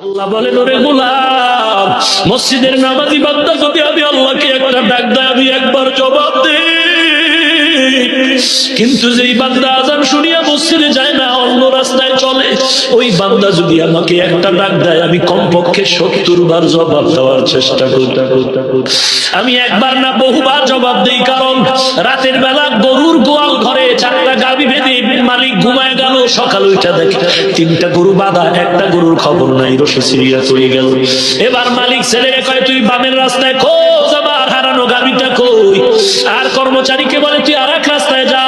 আল্লাহ বলেন, ওরে গোলাম, মসজিদের নামাজি বান্দা যদি আমি আল্লাহকে একটা ডাক দেয়, আমি একবার জবাব দেই। কিন্তু যেই বান্দা আযান শুনিয়া মসজিদে যায় না, অন্য রাস্তায় চলে, ওই বান্দা যদি আমাকে একটা ডাক দেয়, আমি কমপক্ষে 70 বার জবাব দেওয়ার চেষ্টা করি। আমি একবার না বহুবার জবাব দেই। কারণ রাতের বেলা গরুর গোয়াল ঘরে 4টা গাভী বেঁধে মালিক ঘুমায় গেল, সকাল উঠা দেখে 3টা গরু বাঁধা, একটা গরুর খবর নাই, রশি ছিঁড়িয়া চলে গেল। এবার মালিক ছেলেরে কয়, তুই বামের রাস্তায় খোঁজ আমার হারানো গাভীটা কই। আর কর্মচারীকে বলে, তুই আর এক রাস্তায় যা।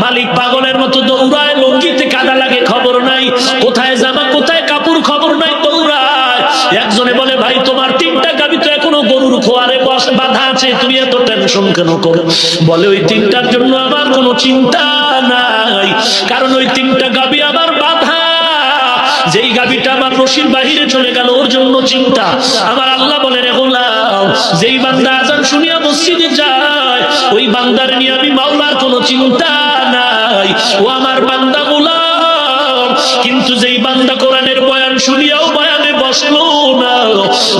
মালিক পাগলের মতো দৌড়ায়, লঙ্গিতে কাদা লাগে, খবর নাই। কোথায় জামা, কোথায় কাপড়, খবর নাই, দৌড়ায়। একজনে বলে, ভাই তোমার 3টা গাভী তো এখনো গরুর খোয়ারে বাঁধা আছে, তুমি এত টেনশন কেন করো? বলে, ওই 3টার জন্য আমার কোনো চিন্তা নাই, কারণ ওই 3টা গাভী আমার বাঁধা। যেই গাভীটা আমার রশির বাহিরে চলে গেল, ওর জন্য চিন্তা। আমার আল্লাহ বলে, রে গোলাম, যেই বান্দা আযান শুনিয়া মসজিদে যায়, ওই বান্দার নিয়ে আমি মাওলার কোনো চিন্তা নাই, ও আমার বান্দা গোলাম। কিন্তু যেই বান্দা কোরআনের বয়ান শুনিয়াও বয়ানে বসলো না,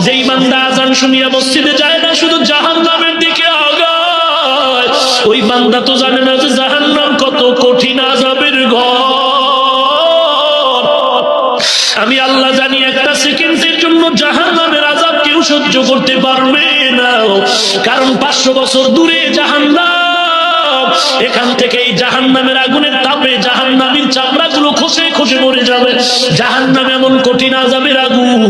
যেই বান্দা আযান শুনিয়া মসজিদে যায় না, শুধু জাহান্নামের দিকে আগায়, ওই বান্দা তো জানে না যে জাহান্নাম কত কঠিন আযাবের ঘর। আমি আল্লাহ জানি, একটা সেকেন্ডের জন্য জাহান্নামের আযাব কেউ সহ্য করতে পারবে না, কারণ 500 বছর দূরে জাহান্নাম। এখান থেকে এই জাহান্নামের আগুনের তাপে জাহান্নামীর চামড়াগুলো খসে খসে মরে যাবে। জাহান্নাম এমন কঠিন আযাবের আগুন।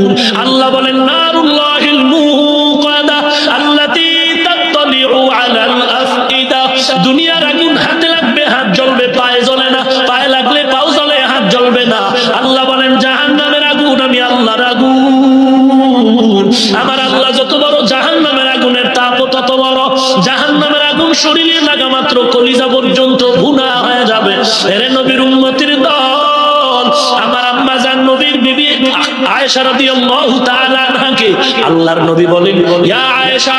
আল্লাহ বলেন, নারুল্লাহিল মুকাদা আল্লাতী তাত্তালিউ আলাল আফইদা। দুনিয়ার আগুন হাতে লাগবে, হাত জ্বলবে, পায়ে জ্বলে না, পায়ে লাগলে পাও জ্বলে, হাত জ্বলবে না। আল্লাহ বলেন, জাহান্নামের আগুন আমি আল্লাহর আগুন। আমার আল্লাহ যত বড়, জাহান্নামের আগুনের তাপ তত বড়। জাহান্নামের আগুন শরীরে লাগা মাত্র কলিজা পর্যন্ত ভুনা হয়ে যাবে। এরে নবীর উম্মতের দল, আমার আম্মা জান নবীর বিবি আয়েশা রাদিয়াল্লাহু তাআলা আনহাকে আল্লাহর নবী বলেন, ইয়া আয়েশা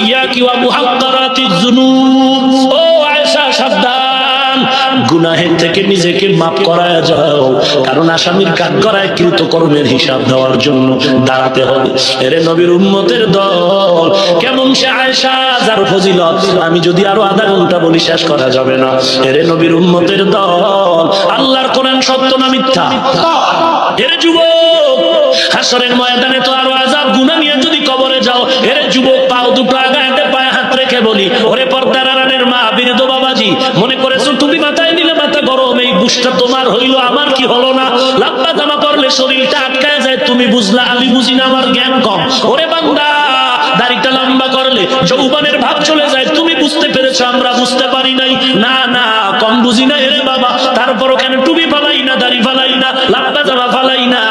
ইয়াকি ওয়া মুহাক্কারাতিজ যুনুব। ও আয়েশা, সাবধান, গুনাহের থেকে নিজেকে মাফ করায় যাও, কারণ আসামির কাঠগড়ায় কৃতকর্মের হিসাব দেওয়ার জন্য দাঁড়াতে হবে। এরে নবীর উম্মতের দল, কেমন সে আয়েশা, যার ফজিলত আমি যদি আরো আধা ঘন্টা বলি শেষ করা যাবে না। এরে নবীর উম্মতের দল, আল্লাহর কোরআন সত্য না মিথ্যা? এরে যুবক, হাসরের ময়দানে তো আরো আযাব। গুনাহ নিয়ে যদি কবরে যাও, এরে যুবক, পাও দুটো আগাতে পায়ে হাত রেখে বলি, ওরে পর্দার আড়ালের মা, বীরদ বাবাজি, মনে করেছো তুমি মাথায় নিলে মাথা গরম, এই বুঝটা তোমার হইলো, আমার কি হলো না? লম্বা জামা পরলে শরীরটা আটকায় যায়, তুমি বুঝলা, আমি বুঝি না, আমার জ্ঞান কম। ওরে বান্দা, দাড়িটা লম্বা করলে যৌবনের ভাব চলে যায়, তুমি বুঝতে পেরেছো, আমরা বুঝতে পারি নাই। না না, কম বুঝি না এরে বাবা, তারপরও কেন টুপি ফালাই না, দাড়ি ফালাই না, লম্বা জামা ফালাই না?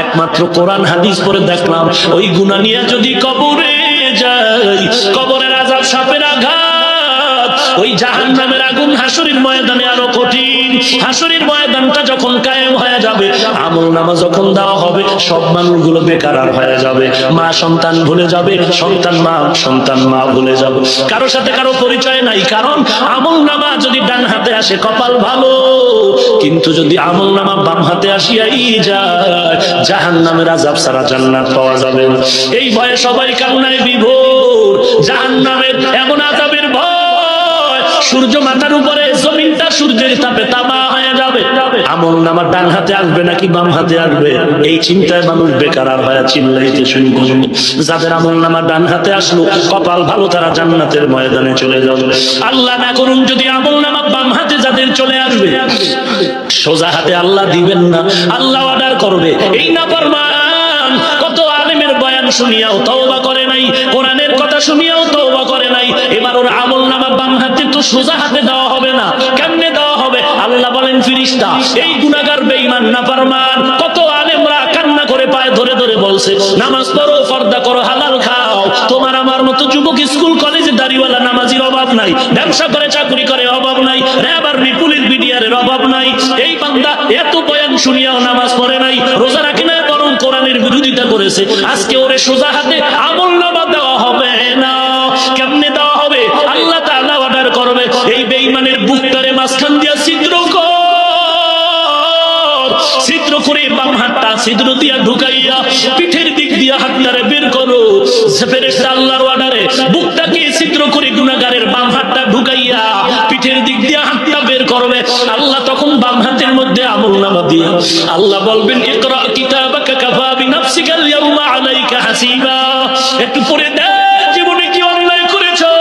একমাত্র কোরআন হাদিস পড়ে দেখলাম, ওই গুনাহ নিয়ে যদি কবরে যাই, কবরের আযাব, সাপের আঘাত, ওই জাহান্নামের আগুন হাসরের ময়দানে আরো কঠিন। হাসরের ময়দানটা যখন কায়েম হয়ে যাবে, আমলনামা যখন দেওয়া হবে, সব মানুষগুলো বেকার হয়ে যাবে। মা সন্তান ভুলে যাবে, সন্তান মা ভুলে যাবে, কারো সাথে কারো পরিচয় নাই। কারণ আমলনামা যদি ডান হাতে আসে কপাল ভালো, কিন্তু যদি আমলনামা বাম হাতে আসিয়াই যায়, জাহান্নামের আযাব ছাড়া জান্নাত পাওয়া যাবে না। এই ভয়ে সবাই কান্নায় বিভোর। জাহান্নামের এমন আযাবের ভয়, সূর্য মাথার উপরে, জমিনটা সূর্যের তাপে তামা হয়ে যাবে। আমলনামা ডান হাতে আসবে নাকি বাম হাতে আসবে, এই চিন্তায় মানুষ বেকার হয়ে চিল্লাইতে শুরু করবে। যাদের আমলনামা ডান হাতে আসলো, কপাল ভালো, তারা জান্নাতের ময়দানে চলে যাবে। আল্লাহ না করুন যদি আমলনামা বাম হাতে যাদের চলে আসবে, সোজা হাতে আল্লাহ দিবেন না, আল্লাহ অর্ডার করবে। এই নাফরমান কত আলেমের বয়ান শুনিয়াও তওবা করে নাই, কোরআনের কথা শুনিয়াও তওবা করে নাই। এবার ওর আমলনামা বাম হাতে তো সোজা হাতে দেওয়া হবে না। কেমনে দেওয়া হবে? আল্লাহ বলেন, ফেরেশতা এই গুনাহগার বেঈমান নাফরমান কত আলেমরা কান্না করে পায়ে ধরে ধরে বলছে, নামাজ পড়ো, পর্দা করো, হালাল খাও। তোমার আমার মতো যুবক স্কুল কলেজে দাড়িওয়ালা নামাজির অভাব নাই, ব্যবসা করে চাকরি করে অভাব নাই, র্যাব আর্মি পুলিশ বিডিআরের অভাব নাই। এই বান্দা এত বয়ান শুনিয়াও নামাজ পড়ে নাই, রোজা রাখে না, বরং কোরআনের বিরোধিতা করেছে। আজকে ওরে সোজা হাতে আমলনামা দেওয়া হবে না। কেমনে দেওয়া হবে? আল্লাহ তাআলা অর্ডার করবে, এই বেঈমানের বুকটারে মাঝখান দিয়া ছিদ্র কর, ছিদ্র করে বাম হাতটা ছিদ্র দিয়া ঢুকাইয়া পিঠের দিক দিয়া হাতটারে বের করো। ফেরেশতা আল্লাহর অর্ডারে বুকটাকে ছিদ্র করে গুনাহগারের বাম হাতটা ঢুকাইয়া পিঠের দিক দিয়া হাতটা বের করবে। আল্লাহ তখন বাম হাতের মধ্যে আমলনামা দিয়া আল্লাহ বলবেন, ইকরা কিতাবাকা কাফা বিনাফসিকা আল-ইয়াওমা আলাইকা হাসিবা। একটু পড়ে দেখ জীবনে কি অন্যায় করেছো,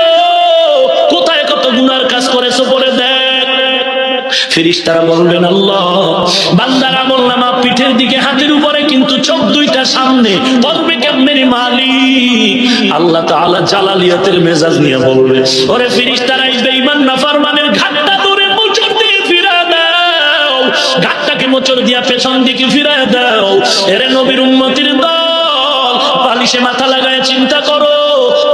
কোথায় কত গুনার কাজ করেছো, পড়ে দেখ। ফেরেশতারা বলবেন, আল্লাহ বান্দার আমলনামা পিঠের দিকে হাতের উপরে, কিন্তু চোখ দুইটা সামনে, বলবে কেমনে মালিক? আল্লাহ তাআলা জালালিয়াতের মেজাজ নিয়ে বলবে, ওরে ফেরেশতারা এই বেঈমান নাফরমানের ঘাটটা ধরে মোচড় দিয়ে ফিরা দাও, ঘাটটাকে মোচড় দিয়া পেছন দিকে ফিরা দাও। এরে নবীর উম্মতির দল, বালিশে মাথা লাগায় চিন্তা করো,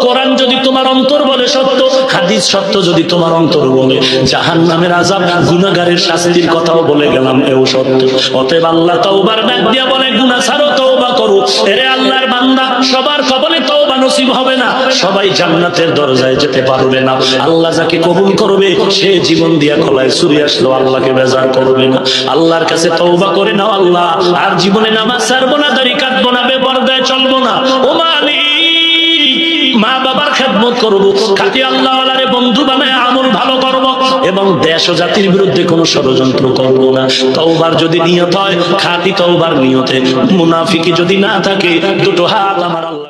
কোরআন যদি তোমার অন্তর বলে সত্য, হাদিস সত্য যদি তোমার অন্তর বলে, জাহান্নামের আযাব গুনাহগারের শাস্তির কথাও বলে গেলাম, এও সত্য। অতএব আল্লাহ তওবার ডাক দিয়া বলে, গুনাহ ছাড়ো, তওবা করো। এরে আল্লাহর বান্দা, সবার কবলে তওবা নসিব হবে না, সবাই জান্নাতের দরজায় যেতে পারবে না। আল্লাহ যাকে কবুল করবে সে জীবন দিয়া গলায় ছুরি আসলো আল্লাহকে বেজার করবে না। আল্লাহর কাছে তওবা করে নাও, আল্লাহ আর জীবনে নামাজ ছাড়বো না, দাড়ি কাটবো না, বেপরদায় চলবো না। ও মালিক, মা বাবার খেদমত করবো, খাঁটি আল্লাহওয়ালারে বন্ধু বানায় আমল ভালো করবো, এবং দেশ ও জাতির বিরুদ্ধে কোনো ষড়যন্ত্র করবো না। তওবার যদি নিয়ত হয়, খাঁটি তওবার নিয়তে, মুনাফিকি যদি না থাকে, দুটো হাত আমার আল্লাহ